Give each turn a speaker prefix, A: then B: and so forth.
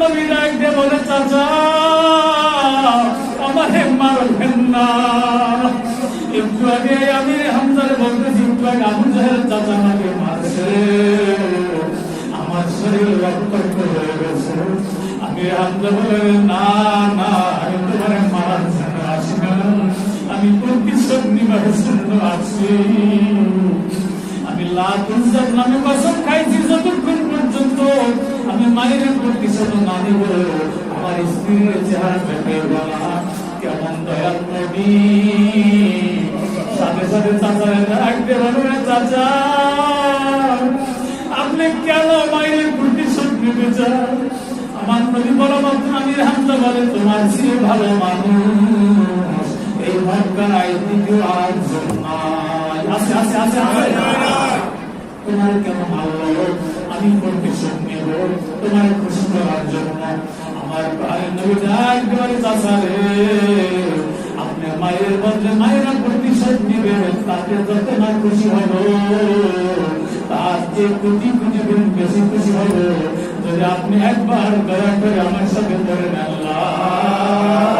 A: নবী ডাক দিয়ে বলে, চাচা আমারে মারবেন না। একটু আগে আমি হামজারে বলতেছি, একটু আগে আবু জাহেল চাচা আমাকে মারছে, আমার শরীর রক্তাক্ত হয়ে গেছে। আমি হামজা বলে, না না, আমি তোমার মারার জন্য আসি না, আমি প্রতিশোধ নিবার জন্য আসছি। আমি লাতুজার নামে কসম খাইছি, যতক্ষণ পর্যন্ত আমি মায়ের প্রতিশোধ না নেব, আমার স্ত্রীর চেহারা দেখে বলা কেমন দয়াল নবী। সাথে সাথে চাচা ডাকতে বলবে, চাচা আপনি কেন মায়ের প্রতিশোধ নিতে চান? আমার নবী বলা মাত্র আমি হামজা বলে, তোমার চেয়ে ভালো মানুষ এই মক্কায় দ্বিতীয় আর আছে আছে আছে তোমার কেন ভালো, আমি প্রতিশোধ নেব তোমার খুশি করার জন্য। আমার নবী ডাকতে চাচা রে, আপনার মায়ের বদলে মায়েরা প্রতিশোধ নেবেন, তাতে যত না খুশি হলো তার যে কোটি কোটি গুণ বেশি খুশি হলো যদি আপনি একবার দয়া করে আমার সাথে করেন। আল্লাহ